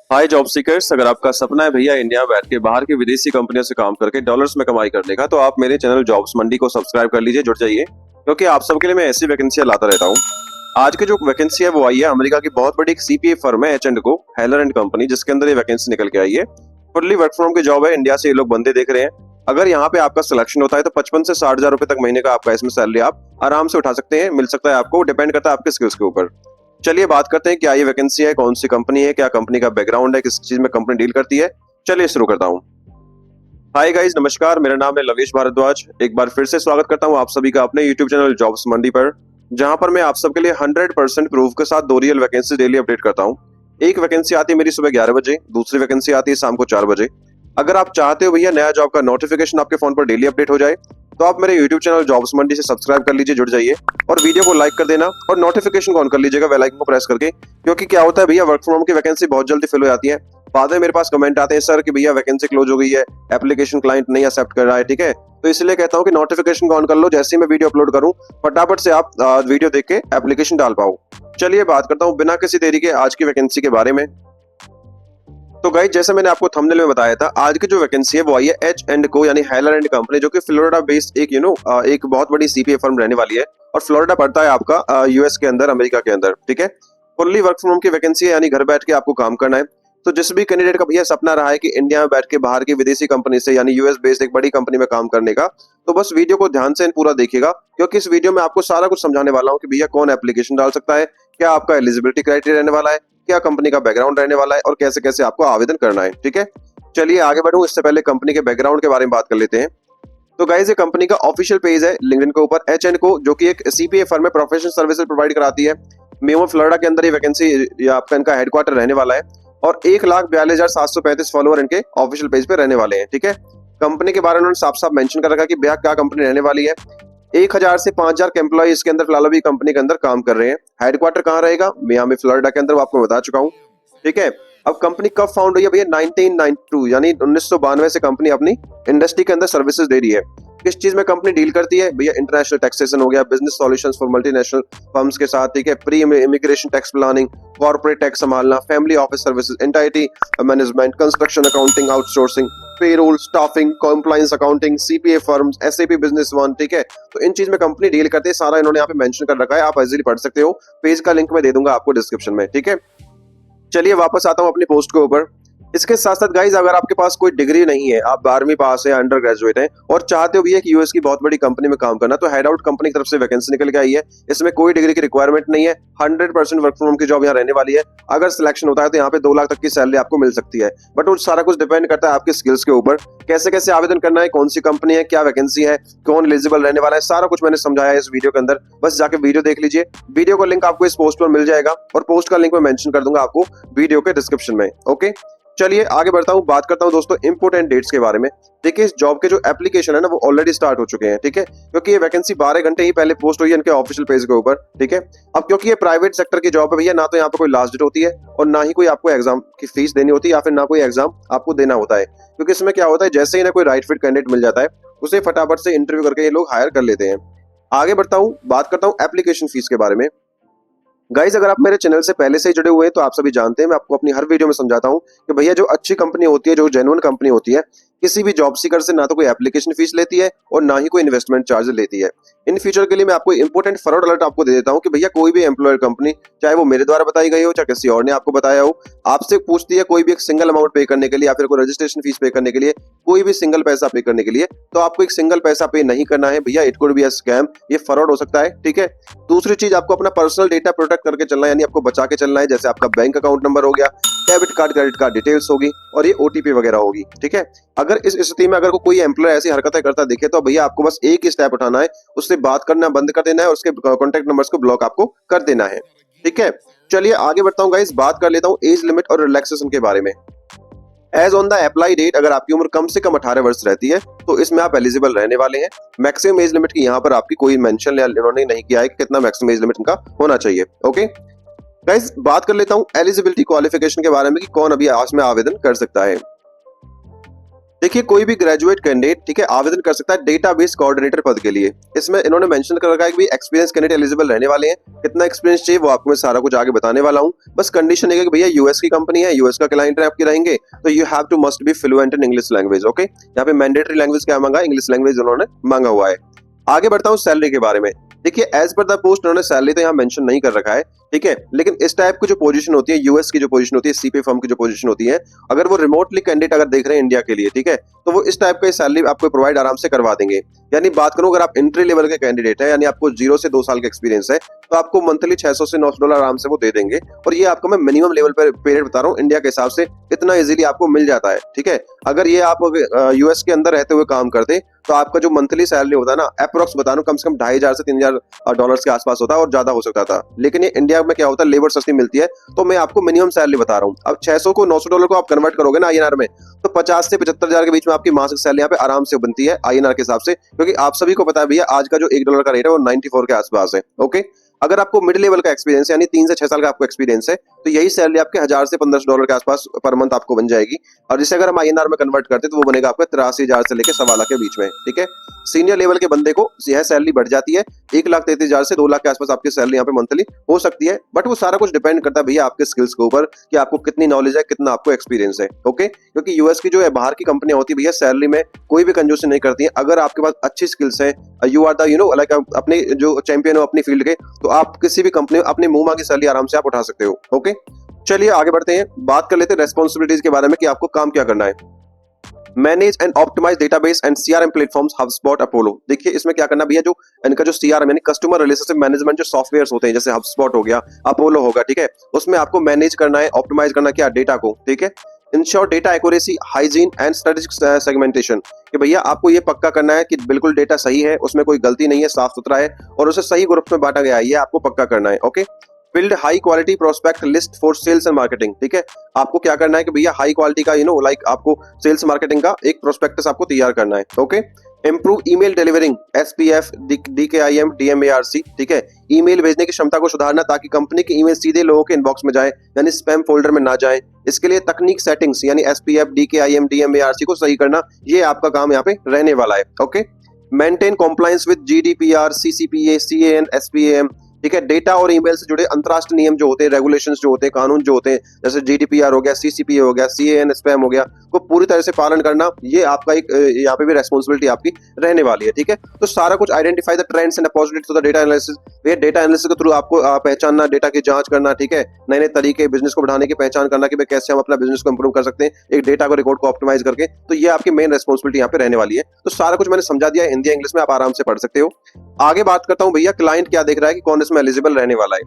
हाय job seekers, अगर आपका सपना है भैया इंडिया में बैठ के बाहर की विदेशी कंपनियों से काम करके डॉलर्स में कमाई करने का, तो आप मेरे चैनल जॉब्स मंडी को सब्सक्राइब कर लीजिए, जुड़ जाइए, क्योंकि आप सबके लिए मैं ऐसी वैकेंसियां लाता रहता हूँ। आज की जो वैकेंसी है वो आई है अमेरिका की बहुत बड़ी एक सीपीए फर्म है H&Co हेलर एंड कंपनी, जिसके अंदर ये वैकेंसी निकल के आई है। फुल्ली वर्क फ्रॉम की जॉब है, इंडिया से ये लोग बंदे देख रहे हैं। अगर यहाँ पे आपका सिलेक्शन होता है तो 55 से 60 हजार रुपए तक महीने का आपका इसमें सैलरी आप आराम से उठा सकते हैं, मिल सकता है आपको, डिपेंड करता है आपके स्किल्स के ऊपर। चलिए बात करते हैं क्या ये वैकेंसी है, कौन सी कंपनी है, क्या कंपनी का बैकग्राउंड है, किस चीज में कंपनी डील करती है। चलिए शुरू करता हूँ। हाय गाइस, नमस्कार, मेरा नाम है लवेश भारद्वाज। एक बार फिर से स्वागत करता हूँ आप सभी का अपने यूट्यूब चैनल जॉब्स मंडी पर, जहां पर मैं आप सबके लिए 100% प्रूफ के साथ 2 रियल वैकेंसी डेली अपडेट करता हूँ। एक वैकेंसी आती है मेरी सुबह 11 बजे, दूसरी वैकेंसी आती है शाम को 4 बजे। अगर आप चाहते हो भैया नया जॉब का नोटिफिकेशन आपके फोन पर डेली अपडेट हो जाए, तो आप मेरे यूट्यूब चैनल जॉब्स मंडी से सब्सक्राइब कर लीजिए, जुड़ जाइए, और वीडियो को लाइक कर देना और नोटिफिकेशन को ऑन कर लीजिएगा बेल आइकन को प्रेस करके। क्योंकि क्या होता है भैया, वर्क फ्रॉम होम की वैकेंसी बहुत जल्दी फिल हो जाती है। बाद में मेरे पास कमेंट आते हैं सर कि भैया वैकेंसी क्लोज हो गई है, एप्लीकेशन क्लाइंट नहीं एक्सेप्ट कर रहा है, ठीक है। तो इसलिए कहता हूँ कि नोटिफिकेशन को ऑन कर लो, जैसे ही मैं वीडियो अपलोड करूँ फटाफट से आप वीडियो देख के एप्लीकेशन डाल पाओ। चलिए बात करता हूँ बिना किसी देरी के आज की वैकेंसी के बारे में। तो गाइस, जैसे मैंने आपको थंबनेल में बताया था, आज की जो वैकेंसी है वो आई है H&Co यानी हेलर एंड कंपनी, जो कि फ्लोरिडा बेस्ड एक एक बहुत बड़ी सीपीए फर्म रहने वाली है। और फ्लोरिडा पड़ता है आपका यूएस के अंदर, अमेरिका के अंदर, ठीक है। फुल्ली वर्क फ्रॉम होम की वैकेंसी है, यानी घर बैठ के आपको काम करना है। तो जिस भी कैंडिडेट का भैया सपना रहा है कि इंडिया में बैठ के बाहर की विदेशी कंपनी से यानी यूएस बेस्ड एक बड़ी कंपनी में काम करने का, तो बस वीडियो को ध्यान से पूरा देखिएगा, क्योंकि इस वीडियो में आपको सारा कुछ समझाने वाला हूँ कि भैया कौन एप्लीकेशन डाल सकता है, क्या आपका एलिजिबिलिटी क्राइटेरिया रहने वाला है, क्या कंपनी का बैकग्राउंड रहने वाला है, और कैसे कैसे आपको आवेदन करना है, ठीक है। चलिए आगे बढ़ूं, इससे पहले कंपनी के बैकग्राउंड के बारे में बात कर लेते हैं। तो गाइस, ये कंपनी का ऑफिशियल पेज है लिंक्डइन के ऊपर, H&Co, जो कि एक सीपीए फर्म है, प्रोफेशनल सर्विसेज प्रोवाइड कराती है। मेमो फ्लोरिडा के अंदर ये वैकेंसी आपका इनका हेडक्वार्टर रहने वाला है। और 1,42,735 फॉलोअर इनके ऑफिशियल पेज पे रहने वाले हैं, ठीक है। कंपनी के बारे में उन्होंने साफ साफ मेंशन कर रखा कि भैया क्या कंपनी रहने वाली है। 1,000 से 5,000 एम्प्लॉय इसके अंदर फिलहाल अभी कंपनी के अंदर काम कर रहे हैं। हेडक्वार्टर कहाँ रहेगा, मियामी फ्लोरिडा के अंदर, वो आपको बता चुका हूँ, ठीक है। अब कंपनी कब फाउंड हुई है भैया, 1992 यानी 1992 से कंपनी अपनी इंडस्ट्री के अंदर सर्विसेज दे रही है। किस चीज में कंपनी डील करती है भैया, इंटरनेशनल टैक्सेशन हो गया, business solutions for multinational firms के साथ, ठीक है, pre immigration tax planning, corporate tax संभालना, family office services, entity management, construction accounting, outsourcing, payroll, staffing, compliance accounting, CPA firms, SAP business one, ठीक है। तो इन चीज में कंपनी डील करते हैं, सारा इन्होंने यहाँ पे मेंशन कर रखा है, आप इजीली पढ़ सकते हो। पेज का लिंक मैं दे दूंगा आपको डिस्क्रिप्शन में, ठीक है। चलिए वापस आता हूँ अपनी पोस्ट के ऊपर। इसके साथ साथ गाइज, अगर आपके पास कोई डिग्री नहीं है, आप 12वीं पास है, अंडर ग्रेजुएट है, और चाहते हो भी कि यूएस की बहुत बड़ी कंपनी में काम करना, तो हेड आउट कंपनी की तरफ से वैकेंसी निकल के आई है। इसमें कोई डिग्री की रिक्वायरमेंट नहीं है, 100% वर्क फ्रॉम होम की जॉब यहाँ रहने वाली है। अगर सिलेक्शन होता है तो यहाँ पे 2 लाख तक की सैलरी आपको मिल सकती है। बट वो सारा कुछ डिपेंड करता है आपके स्किल्स के ऊपर, कैसे कैसे आवेदन करना है, कौन सी कंपनी है, क्या वैकेंसी है, कौन एलिजिबल रहने वाला है, सारा कुछ मैंने समझाया है इस वीडियो के अंदर। बस जाके वीडियो देख लीजिए, वीडियो का लिंक आपको इस पोस्ट पर मिल जाएगा, और पोस्ट का लिंक मैं मेंशन कर दूंगा आपको वीडियो के डिस्क्रिप्शन में, ओके। चलिए आगे बढ़ता हूँ, बात करता हूँ दोस्तों इंपोर्टेंट डेट्स के बारे में। देखिए, इस जॉब के जो एप्लीकेशन है ना वो ऑलरेडी स्टार्ट हो चुके हैं, ठीक है, क्योंकि ये वैकेंसी 12 घंटे ही पहले पोस्ट हुई है इनके ऑफिशियल पेज के ऊपर, ठीक है। अब क्योंकि ये प्राइवेट सेक्टर की जॉब है भैया, ना तो यहाँ पे कोई लास्ट डेट होती है, और ना ही कोई आपको एग्जाम की फीस देनी होती है, या फिर ना कोई एग्जाम आपको देना होता है। क्योंकि इसमें क्या होता है, जैसे ही ना कोई राइट फिट कैंडिडेट मिल जाता है, उसे फटाफट से इंटरव्यू करके ये लोग हायर कर लेते हैं। आगे बढ़ता हूँ, बात करता हूँ एप्लीकेशन फीस के बारे में। गाइज, अगर आप मेरे चैनल से पहले से ही जुड़े हुए हैं तो आप सभी जानते हैं, मैं आपको अपनी हर वीडियो में समझाता हूं कि भैया जो अच्छी कंपनी होती है, जो जेन्युइन कंपनी होती है, किसी भी जॉब सीकर से ना तो कोई एप्लीकेशन फीस लेती है और ना ही कोई इन्वेस्टमेंट चार्ज लेती है। इन फ्यूचर के लिए मैं आपको इंपोर्टेंट फ्रॉड अलर्ट आपको दे देता हूं कि भैया कोई भी एम्प्लॉयर कंपनी, चाहे वो मेरे द्वारा बताई गई हो चाहे किसी और ने आपको बताया हो, आपसे पूछती है कोई भी एक सिंगल अमाउंट पे करने के लिए, या फिर कोई रजिस्ट्रेशन फीस पे करने के लिए, कोई भी सिंगल पैसा पे करने के लिए, तो आपको एक सिंगल पैसा पे नहीं करना है भैया। It could be a scam, ये फ्रॉड हो सकता है, ठीक है। दूसरी चीज, आपको अपना पर्सनल डेटा प्रोटेक्ट करके चलना है, यानी आपको बचा के चलना है, जैसे आपका बैंक अकाउंट नंबर हो गया, debit card, credit card details होगी, और ये ओटीपी वगैरह होगी, ठीक है। अगर इस स्थिति में अगर कोई एम्प्लॉय ऐसी हरकतें करता दिखे, तो भैया आपको बस एक ही स्टेप उठाना है, उससे बात करना बंद कर देना है, और उसके कॉन्टैक्ट नंबर्स को ब्लॉक आपको कर देना है, ठीक है। चलिए आगे बढ़ता हूँ गाइस, बात कर लेता हूँ एज लिमिट और रिलैक्सेशन के बारे में। As on the apply date, अगर आपकी उम्र कम से कम 18 वर्ष रहती है तो इसमें आप एलिजिबल रहने वाले हैं। मैक्सिमम एज लिमिट की यहाँ पर आपकी कोई मेंशन इन्होंने नहीं किया है कि कितना मैक्सिमम एज लिमिट इनका होना चाहिए, ओके। गाइस, बात कर लेता हूँ एलिजिबिलिटी क्वालिफिकेशन के बारे में कि कौन अभी इसमें आवेदन कर सकता है। देखिए कोई भी ग्रेजुएट कैंडिडेट ठीक है आवेदन कर सकता है डेटाबेस कोऑर्डिनेटर पद के लिए। इसमें इन्होंने मेंशन कर रखा है कि भी एक्सपीरियंस कैंडिडेट एलिजिबल रहने वाले हैं। कितना एक्सपीरियंस चाहिए वो आपको मैं सारा कुछ आगे बताने वाला हूँ। बस कंडीशन है कि भैया यूएस की कंपनी है, यूएस का क्लाइंट है आपके रहेंगे, तो you have to must be fluent in English language. Okay, यहाँ पे मैंडेटरी लैंग्वेज क्या मांगा, इंग्लिश लैंग्वेज उन्होंने मांगा हुआ है। आगे बढ़ता हूँ सैलरी के बारे में। देखिए एज पर द पोस्ट उन्होंने सैलरी तो यहाँ मेंशन नहीं कर रखा है, ठीक है, लेकिन इस टाइप की जो पोजीशन होती है, यूएस की जो पोजीशन होती है, सीपीए फर्म की जो पोजीशन होती है, अगर वो रिमोटली कैंडिडेट अगर देख रहे हैं इंडिया के लिए, ठीक है, तो वो इस टाइप का सैलरी आपको प्रोवाइड आराम से करवा देंगे। यानी बात करूं अगर आप एंट्री लेवल के कैंडिडेट है, यानी आपको 0 से 2 साल का एक्सपीरियंस है, तो आपको मंथली 600 से $900 आराम से वो दे देंगे। और ये आपको मैं मिनिमम लेवल पर पीरियड बता रहा हूँ, इंडिया के हिसाब से इतना इजीली आपको मिल जाता है, ठीक है। अगर ये आप यूएस के अंदर रहते हुए काम करते तो आपका जो मंथली सैलरी होता है ना, अप्रोक्स बता रहा हूँ, कम से कम $2500 से $3000 के आसपास होता है, और ज्यादा हो सकता था। लेकिन ये इंडिया में क्या होता है, लेबर सस्ती मिलती है, तो मैं आपको मिनिमम सैलरी बता रहा हूँ। अब 600 को $900 को आप कन्वर्ट करोगे ना आईएनआर में, तो 50 से 75,000 के बीच में आपकी मासिक सैलरी यहाँ पे आराम से बनती है आईएनआर के हिसाब से, क्योंकि आप सभी को पता है भैया आज का जो $1 का रेट है वो 94 के आसपास है। ओके, अगर आपको मिड लेवल का एक्सपीरियंस यानी 3 से 6 साल का आपको एक्सपीरियंस है, तो यही सैलरी आपके 1000 से $1500 के आसपास पर मंथ आपको बन जाएगी। और जिसे अगर हम आईएनआर में कन्वर्ट करते तो वो बनेगा आपका 83,000 से लेकर 1.25 लाख के बीच में, ठीक है। सीनियर लेवल के बंदे को यह सैलरी बढ़ जाती है, 1,33,000 से 2 लाख के आसपास आपकी सैलरी यहाँ पे मंथली हो सकती है। बट वो सारा कुछ डिपेंड करता है भैया आपके स्किल्स के ऊपर कि आपको कितनी नॉलेज है, कितना आपको एक्सपीरियंस है। ओके, क्योंकि यूएस की जो है बाहर की कंपनियां होती है भैया, सैलरी में कोई भी कंजूसी नहीं करती है। अगर आपके पास अच्छी स्किल्स है, यू आर द लाइक अपने जो चैंपियन हो अपनी फील्ड के, तो आप किसी भी कंपनी में अपने मुंह मांगी सैलरी आराम से आप उठा सकते हो। ओके, चलिए आगे बढ़ते हैं, बात कर लेते हैं रेस्पॉन्सिबिलिटीज के बारे में कि आपको काम क्या करना है। Manage and optimise database and CRM platforms HubSpot Apollo. देखिए इसमें क्या करना भैया, जो इनका जो सीआरएम यानी कस्टमर रिलेशनशिप मैनेजमेंट जो सॉफ्टवेयर्स होते हैं, जैसे HubSpot हो गया, अपोलो होगा, ठीक है, उसमें आपको मैनेज करना है, ऑप्टिमाइज करना क्या डेटा को, ठीक है। Ensure data accuracy, hygiene and strategic segmentation, कि भैया आपको ये पक्का करना है कि बिल्कुल डेटा सही है, उसमें कोई गलती नहीं है, साफ सुथरा है और उसे सही ग्रुप में बांटा गया है, ये आपको पक्का करना है। Okay, build high quality prospect list for sales and marketing, ठीक है, आपको क्या करना है कि भैया हाई क्वालिटी का लाइक आपको सेल्स मार्केटिंग का एक प्रोस्पेक्टस आपको तैयार करना है। Okay, improve email delivering, SPF, DKIM, DMARC, ठीक है, ईमेल भेजने की क्षमता को सुधारना ताकि कंपनी की ईमेल सीधे लोगों के इनबॉक्स में जाए, यानी स्पैम फोल्डर में ना जाए। इसके लिए तकनीक सेटिंग्स यानी SPF, DKIM, DMARC को सही करना, ये आपका काम यहाँ पे रहने वाला है। Okay, maintain compliance with GDPR, CCPA, CAN, SPAM, ठीक है, डेटा और ईमेल से जुड़े अंतरराष्ट्रीय नियम जो होते हैं, रेगुलेशंस जो होते हैं, कानून जो होते हैं, जैसे GDPR हो गया, CCPA हो गया, CAN, स्पैम हो गया, को पूरी तरह से पालन करना, ये आपका एक यहाँ पे भी रेस्पॉन्सिबिलिटी आपकी रहने वाली है, ठीक है। तो सारा कुछ identify the trends and opportunities to the data analysis, ये डेटा एनालिसिस के थ्रू आपको पहचानना, डेटा की जांच करना, ठीक है, नए नए तरीके बिजनेस को बढ़ाने की पहचान करना कि भाई कैसे हम अपना बिजनेस को इंप्रूव कर सकते हैं एक डेटा को रिकॉर्ड को ऑप्टिमाइज करके। तो ये आपकी मेन रेस्पॉन्सिबिलिटी यहाँ पे रहने वाली है। तो सारा कुछ मैंने समझा दिया है, हिंदी इंग्लिश में आप आराम से पढ़ सकते हो। आगे बात करता हूँ भैया क्लाइंट क्या देख रहा है कि कौन इसमें एलिजिबल रहने वाला है।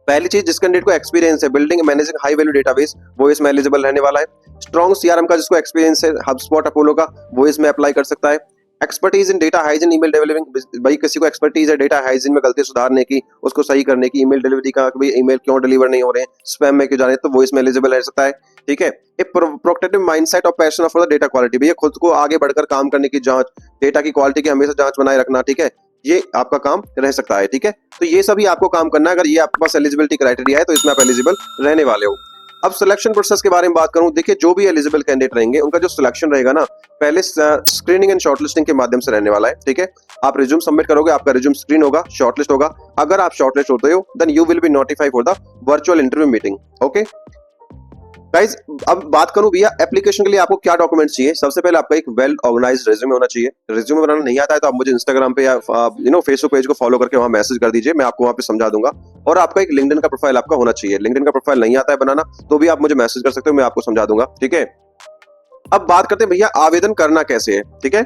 पहली चीज, जिस कैंडिडेट को एक्सपीरियंस है building managing high value database, वो इसमें एलिजिबल रहने वाला है। स्ट्रॉन्ग सीआरएम का जिसको एक्सपीरियंस है HubSpot अपोलो का, वो इसमें अप्लाई कर सकता है। Expertise in data hygiene email delivering, भाई किसी को एक्सपर्टीज है डेटा हाइजीन में गलती सुधारने की, उसको सही करने की, ईमेल डिलीवरी का, भाई ईमेल क्यों डिलीवर नहीं हो रहे हैं, स्पैम में क्यों जा रहे हैं, तो वो इसमें एलिजिबल रह सकता है, ठीक है। एक प्रोक्टेटिव माइंडसेट और passion for the data quality, भैया खुद को आगे बढ़कर काम करने की जांच, डेटा की क्वालिटी की हमेशा जांच बनाए रखना, ठीक है, ये आपका काम रह सकता है, ठीक है। तो ये सभी आपको काम करना है, अगर ये आपके पास एलिजिबिलिटी क्राइटेरिया है तो इसमें आप एलिजिबल रहने वाले हो। अब सिलेक्शन प्रोसेस के बारे में बात करूं, देखिए जो भी एलिजिबल कैंडिडेट रहेंगे उनका जो सिलेक्शन रहेगा ना, पहले स्क्रीनिंग एंड शॉर्टलिस्टिंग के माध्यम से रहने वाला है, ठीक है। आप रिज्यूम सबमिट करोगे, आपका रिज्यूम स्क्रीन होगा, शॉर्टलिस्ट होगा। अगर आप शॉर्टलिस्ट होते हो then you will be notified for the virtual interview meeting. Okay guys, अब बात करूं भैया एप्लीकेशन के लिए आपको क्या डॉक्यूमेंट्स चाहिए। सबसे पहले आपका एक वेल ऑर्गेनाइज्ड रेज्यूमे होना चाहिए। रेज्यूमे बनाना नहीं आता है तो आप मुझे इंस्टाग्राम पे या फेसबुक पेज को फॉलो करके वहां मैसेज कर दीजिए, मैं आपको वहां पे समझा दूंगा। और आपका एक लिंक्डइन का प्रोफाइल आपका होना चाहिए। लिंक्डइन का प्रोफाइल नहीं आता है बनाना तो भी आप मुझे मैसेज कर सकते हो, मैं आपको समझा दूंगा, ठीक है। अब बात करते हैं भैया आवेदन करना कैसे है, ठीक है।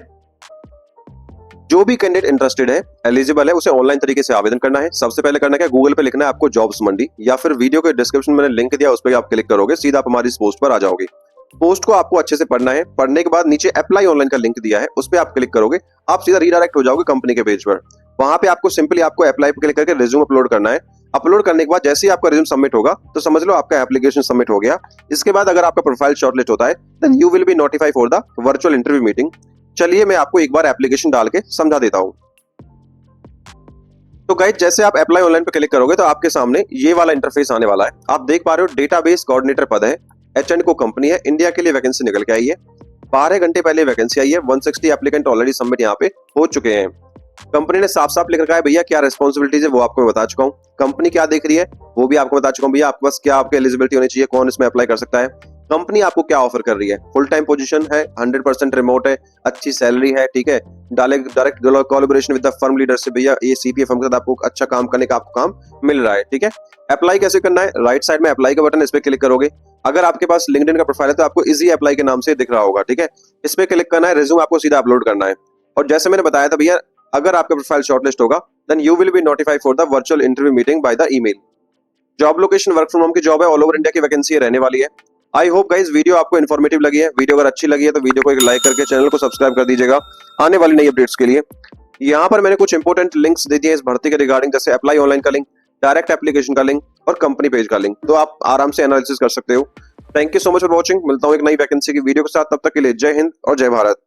जो भी कैंडिडेट इंटरेस्टेड है, एलिजिबल है, उसे ऑनलाइन तरीके से आवेदन करना है। सबसे पहले करना क्या, गूगल पे लिखना है आपको जॉब्स मंडी, या फिर वीडियो के डिस्क्रिप्शन में मैंने लिंक दिया उस पर आप क्लिक करोगे, सीधा आप हमारी इस पोस्ट पर आ जाओगे। पोस्ट को आपको अच्छे से पढ़ना है। पढ़ने के बाद नीचे अप्लाई ऑनलाइन का लिंक दिया है, उस पर आप क्लिक करोगे, आप सीधा रीडायरेक्ट हो जाओगे कंपनी के पेज पर। वहां पे आपको सिंपली आपको अप्लाई पर क्लिक करके रिज्यूम अपलोड करना है। अपलोड करने के बाद जैसे ही आपका रिज्यूम सबमिट होगा तो समझ लो आपका एप्लीकेशन सबमिट हो गया। इसके बाद अगर आपका प्रोफाइल शॉर्टलिस्ट होता है then you will be notified for the virtual interview meeting. चलिए मैं आपको एक बार एप्लीकेशन डाल के समझा देता हूं। तो गाइस, जैसे आप अप्लाई ऑनलाइन पे क्लिक करोगे तो आपके सामने ये वाला इंटरफेस आने वाला है। आप देख पा रहे हो डेटाबेस कोऑर्डिनेटर पद है, H&Co कंपनी है, इंडिया के लिए वैकेंसी निकल के आई है। 12 घंटे पहले वैकेंसी आई है। 160 एप्लीकेंट ऑलरेडी सबमिट यहाँ पे हो चुके हैं। कंपनी ने साफ साफ लिख रखा है भैया क्या रिस्पॉन्सिबिलिटीज है वो आपको मैं बता चुका हूँ। कंपनी क्या देख रही है वो भी आपको बता चुका हूँ भैया। आपके पास क्या आपके एलिजिबिलिटी होनी चाहिए, कौन इसमें अप्लाई कर सकता है, कंपनी आपको क्या ऑफर कर रही है। फुल टाइम पोजीशन है, 100% रिमोट है, अच्छी सैलरी है, ठीक है। Direct collaboration with the firm leadership भैया, ये सीपीए फर्म के साथ आपको अच्छा काम करने का आपको काम मिल रहा है, ठीक है। अप्लाई कैसे करना है, राइट साइड में अप्लाई का बटन, इस पे क्लिक करोगे। अगर आपके पास लिंक्डइन का प्रोफाइल है तो आपको इजी अप्लाई के नाम से दिख रहा होगा, ठीक है। इस पे क्लिक करना है, रिज्यूम आपको सीधा अपलोड करना है। और जैसे मैंने बताया था भैया, अगर आपका प्रोफाइल शॉर्टलिस्ट होगा then you will be notified for the virtual interview meeting by the email. Job location work from home की जॉब है, ऑल ओवर इंडिया की वैकेंसी रहने वाली है। आई होप गाइस वीडियो आपको इन्फॉर्मेटिव लगी है। वीडियो अगर अच्छी लगी है तो वीडियो को एक लाइक करके चैनल को सब्सक्राइब कर दीजिएगा आने वाली नई अपडेट्स के लिए। यहाँ पर मैंने कुछ इंपोर्टेंट लिंक्स दे दिए इस भर्ती के रिगार्डिंग, जैसे अप्लाई ऑनलाइन का लिंक, डायरेक्ट एप्लीकेशन का लिंक और कंपनी पेज का लिंक, तो आप आराम से एनालिसिस कर सकते हो। Thank you so much for watching. मिलता हूँ एक नई वैकेंसी की वीडियो के साथ, तब तक के लिए जय हिंद और जय भारत।